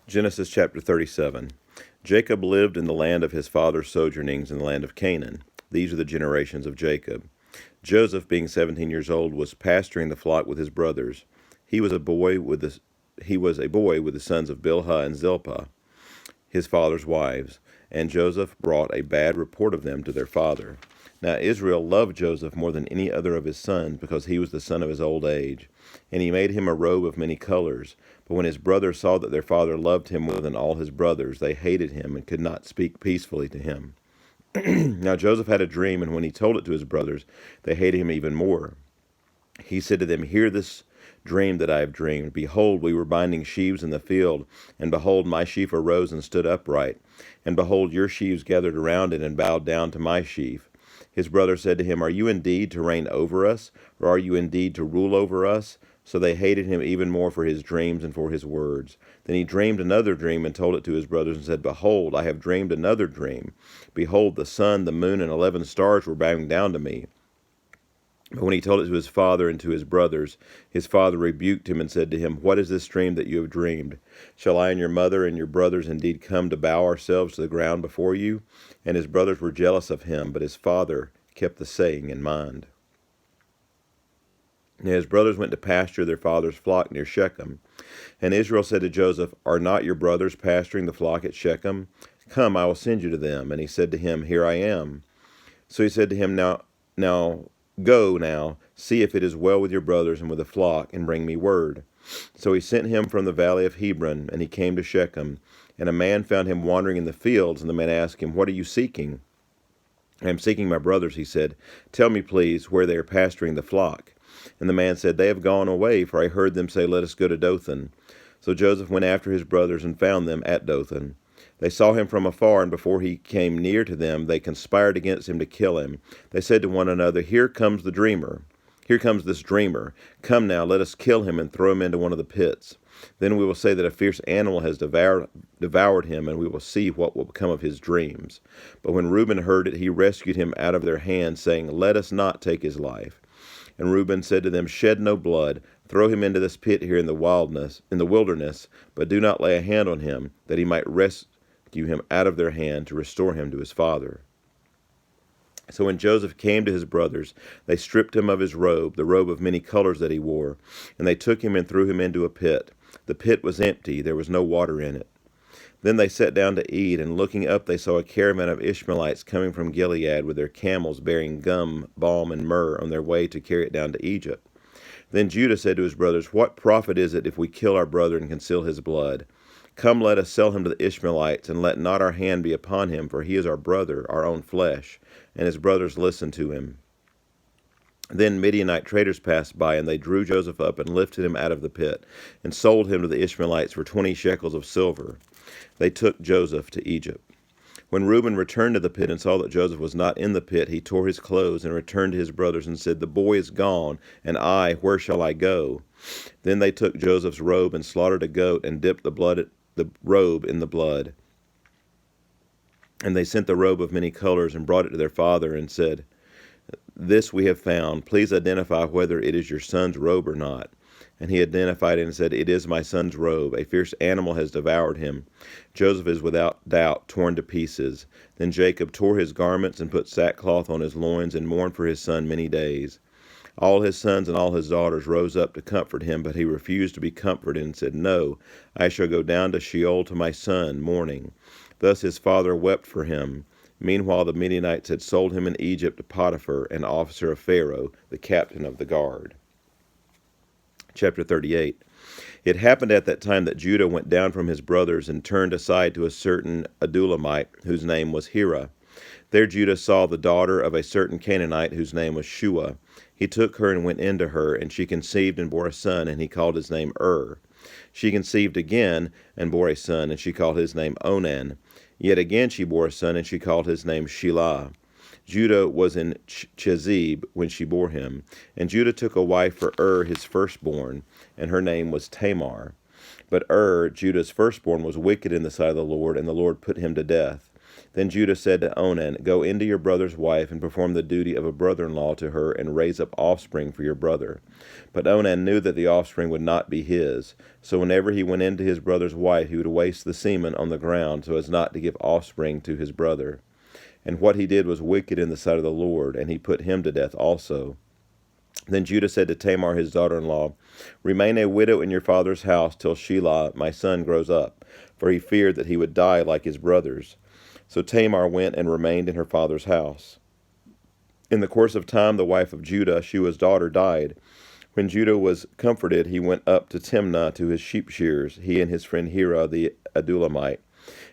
Genesis chapter 37. Jacob lived in the land of his father's sojournings in the land of Canaan. These are the generations of Jacob. Joseph, being 17 years old, was pasturing the flock with his brothers. He was a boy with the sons of Bilhah and Zilpah, his father's wives, and Joseph brought a bad report of them to their father. Now Israel loved Joseph more than any other of his sons, because he was the son of his old age. And he made him a robe of many colors. But when his brothers saw that their father loved him more than all his brothers, they hated him and could not speak peacefully to him. Now Joseph had a dream, and when he told it to his brothers, they hated him even more. He said to them, "Hear this dream that I have dreamed. Behold, we were binding sheaves in the field, and behold, my sheaf arose and stood upright. And behold, your sheaves gathered around it and bowed down to my sheaf." His brother said to him, "Are you indeed to reign over us, or are you indeed to rule over us?" So they hated him even more for his dreams and for his words. Then he dreamed another dream and told it to his brothers and said, "Behold, I have dreamed another dream. Behold, the sun, the moon, and 11 stars were bowing down to me." But when he told it to his father and to his brothers, his father rebuked him and said to him, "What is this dream that you have dreamed? Shall I and your mother and your brothers indeed come to bow ourselves to the ground before you?" And his brothers were jealous of him, but his father kept the saying in mind. Now his brothers went to pasture their father's flock near Shechem. And Israel said to Joseph, "Are not your brothers pasturing the flock at Shechem? Come, I will send you to them." And he said to him, "Here I am." So he said to him, Now go now, see if it is well with your brothers and with the flock, and bring me word." So he sent him from the valley of Hebron, and he came to Shechem. And a man found him wandering in the fields, and the man asked him, "What are you seeking?" "I am seeking my brothers," he said. "Tell me, please, where they are pasturing the flock." And the man said, "They have gone away, for I heard them say, 'Let us go to Dothan.'" So Joseph went after his brothers and found them at Dothan. They saw him from afar, and before he came near to them, they conspired against him to kill him. They said to one another, Here comes this dreamer. Come now, let us kill him and throw him into one of the pits. Then we will say that a fierce animal has devoured him, and we will see what will become of his dreams." But when Reuben heard it, he rescued him out of their hands, saying, "Let us not take his life." And Reuben said to them, "Shed no blood. Throw him into this pit here in the wilderness, but do not lay a hand on him, that he might rescue him out of their hand to restore him to his father." So when Joseph came to his brothers, they stripped him of his robe, the robe of many colors that he wore, and they took him and threw him into a pit. The pit was empty, there was no water in it. Then they sat down to eat, and looking up they saw a caravan of Ishmaelites coming from Gilead with their camels bearing gum, balm, and myrrh on their way to carry it down to Egypt. Then Judah said to his brothers, "What profit is it if we kill our brother and conceal his blood? Come, let us sell him to the Ishmaelites, and let not our hand be upon him, for he is our brother, our own flesh." And his brothers listened to him. Then Midianite traders passed by, and they drew Joseph up and lifted him out of the pit, and sold him to the Ishmaelites for 20 shekels of silver. They took Joseph to Egypt. When Reuben returned to the pit and saw that Joseph was not in the pit, he tore his clothes and returned to his brothers and said, "The boy is gone, and I, where shall I go?" Then they took Joseph's robe and slaughtered a goat and dipped the robe in the blood. And they sent the robe of many colors and brought it to their father and said, "This we have found. Please identify whether it is your son's robe or not." And he identified it and said, "It is my son's robe. A fierce animal has devoured him. Joseph is without doubt torn to pieces." Then Jacob tore his garments and put sackcloth on his loins and mourned for his son many days. All his sons and all his daughters rose up to comfort him, but he refused to be comforted and said, "No, I shall go down to Sheol to my son, mourning." Thus his father wept for him. Meanwhile the Midianites had sold him in Egypt to Potiphar, an officer of Pharaoh, the captain of the guard. Chapter 38. It happened at that time that Judah went down from his brothers and turned aside to a certain Adullamite, whose name was Hira. There Judah saw the daughter of a certain Canaanite, whose name was Shua. He took her and went into her, and she conceived and bore a son, and he called his name She conceived again and bore a son, and she called his name Onan. Yet again she bore a son, and she called his name Shelah. Judah was in Chezib when she bore him. And Judah took a wife for his firstborn, and her name was Tamar. But Judah's firstborn, was wicked in the sight of the Lord, and the Lord put him to death. Then Judah said to Onan, Go into your brother's wife and perform the duty of a brother-in-law to her and raise up offspring for your brother. But Onan knew that the offspring would not be his. So whenever he went into his brother's wife, he would waste the semen on the ground so as not to give offspring to his brother. And what he did was wicked in the sight of the Lord, and he put him to death also. Then Judah said to Tamar his daughter-in-law, Remain a widow in your father's house till Shelah my son grows up, for he feared that he would die like his brothers. So Tamar went and remained in her father's house. In the course of time the wife of Judah, Shua's daughter, died. When Judah was comforted, he went up to Timnah to his sheep shearers, he and his friend Hira the Adullamite.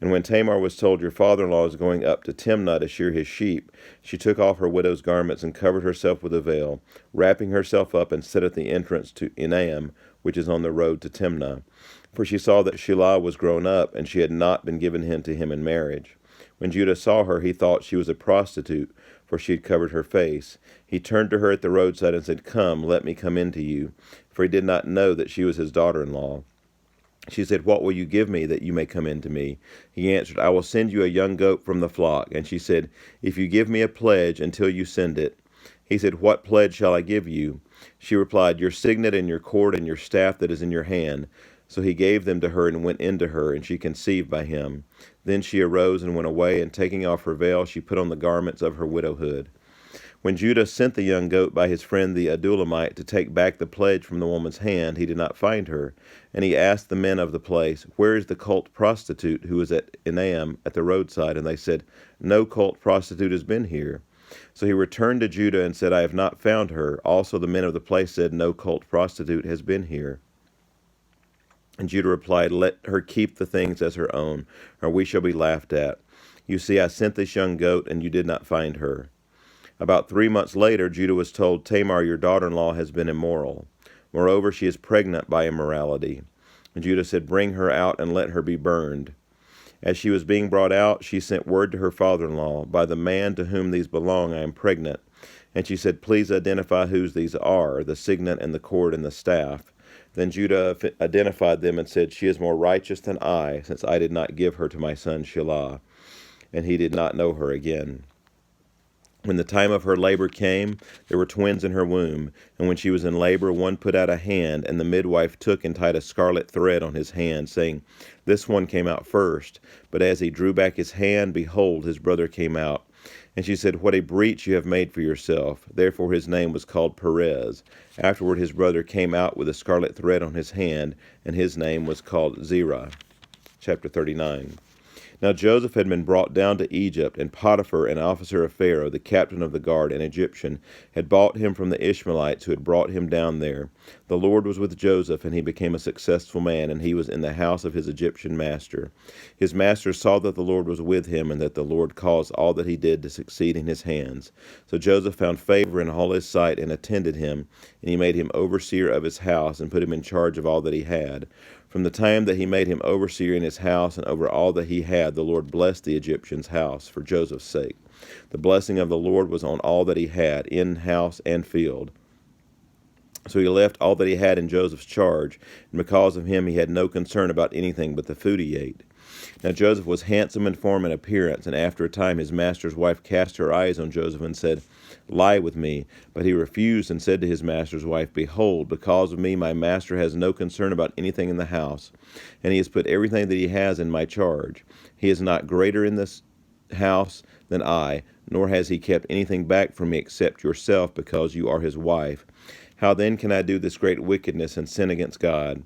And when Tamar was told, Your father-in-law is going up to Timnah to shear his sheep, she took off her widow's garments and covered herself with a veil, wrapping herself up, and sat at the entrance to Enaim, which is on the road to Timnah. For she saw that Shelah was grown up, and she had not been given him to him in marriage. When Judah saw her, he thought she was a prostitute, for she had covered her face. He turned to her at the roadside and said, Come, let me come in to you, for he did not know that she was his daughter-in-law. She said, What will you give me that you may come in to me? He answered, I will send you a young goat from the flock. And she said, If you give me a pledge until you send it. He said, What pledge shall I give you? She replied, Your signet and your cord and your staff that is in your hand. So he gave them to her and went in to her, and she conceived by him. Then she arose and went away, and taking off her veil, she put on the garments of her widowhood. When Judah sent the young goat by his friend the Adullamite to take back the pledge from the woman's hand, he did not find her. And he asked the men of the place, Where is the cult prostitute who was at Enaim at the roadside? And they said, No cult prostitute has been here. So he returned to Judah and said, I have not found her. Also the men of the place said, No cult prostitute has been here. And Judah replied, Let her keep the things as her own, or we shall be laughed at. You see, I sent this young goat, and you did not find her. About 3 months later, Judah was told, Tamar, your daughter-in-law, has been immoral. Moreover, she is pregnant by immorality. And Judah said, Bring her out and let her be burned. As she was being brought out, she sent word to her father-in-law, By the man to whom these belong, I am pregnant. And she said, Please identify whose these are, the signet and the cord and the staff. Then Judah identified them and said, She is more righteous than I, since I did not give her to my son Shelah. And he did not know her again. When the time of her labor came, there were twins in her womb. And when she was in labor, one put out a hand, and the midwife took and tied a scarlet thread on his hand, saying, This one came out first. But as he drew back his hand, behold, his brother came out. And she said, What a breach you have made for yourself. Therefore his name was called Perez. Afterward his brother came out with a scarlet thread on his hand, and his name was called Zerah. Chapter 39. Now Joseph had been brought down to Egypt, and Potiphar, an officer of Pharaoh, the captain of the guard, an Egyptian, had bought him from the Ishmaelites who had brought him down there. The Lord was with Joseph, and he became a successful man, and he was in the house of his Egyptian master. His master saw that the Lord was with him, and that the Lord caused all that he did to succeed in his hands. So Joseph found favor in all his sight, and attended him, and he made him overseer of his house, and put him in charge of all that he had. From the time that he made him overseer in his house and over all that he had, the Lord blessed the Egyptian's house for Joseph's sake. The blessing of the Lord was on all that he had, in house and field. So he left all that he had in Joseph's charge, and because of him he had no concern about anything but the food he ate. Now Joseph was handsome in form and appearance, and after a time his master's wife cast her eyes on Joseph and said, Lie with me. But he refused and said to his master's wife, Behold, because of me my master has no concern about anything in the house, and he has put everything that he has in my charge. He is not greater in this house than I, nor has he kept anything back from me except yourself, because you are his wife. How then can I do this great wickedness and sin against God?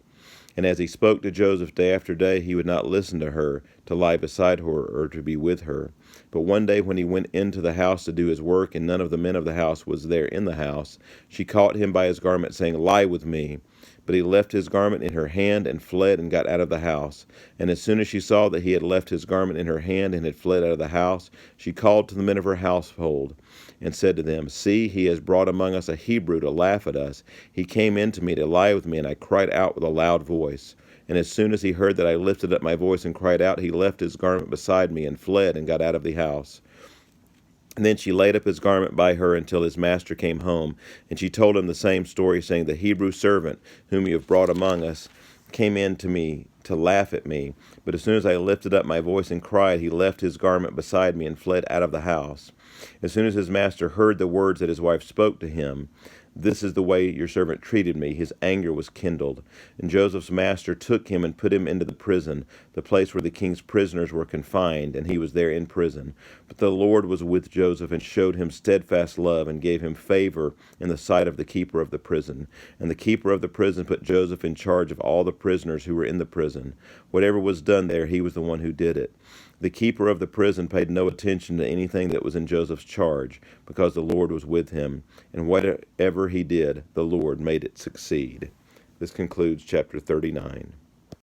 And as he spoke to Joseph day after day, he would not listen to her, to lie beside her, or to be with her. But one day when he went into the house to do his work, and none of the men of the house was there in the house, she caught him by his garment, saying, Lie with me. But he left his garment in her hand, and fled, and got out of the house. And as soon as she saw that he had left his garment in her hand, and had fled out of the house, she called to the men of her household, and said to them, See, he has brought among us a Hebrew to laugh at us. He came in to me to lie with me, and I cried out with a loud voice. And as soon as he heard that I lifted up my voice and cried out, he left his garment beside me, and fled, and got out of the house. And then she laid up his garment by her until his master came home. And she told him the same story, saying, The Hebrew servant, whom you have brought among us, came in to me to laugh at me. But as soon as I lifted up my voice and cried, he left his garment beside me and fled out of the house. As soon as his master heard the words that his wife spoke to him, "This is the way your servant treated me," his anger was kindled. And Joseph's master took him and put him into the prison, the place where the king's prisoners were confined, and he was there in prison. But the Lord was with Joseph and showed him steadfast love and gave him favor in the sight of the keeper of the prison. And the keeper of the prison put Joseph in charge of all the prisoners who were in the prison. Whatever was done there, he was the one who did it. The keeper of the prison paid no attention to anything that was in Joseph's charge, because the Lord was with him, and whatever he did, the Lord made it succeed. This concludes chapter 39.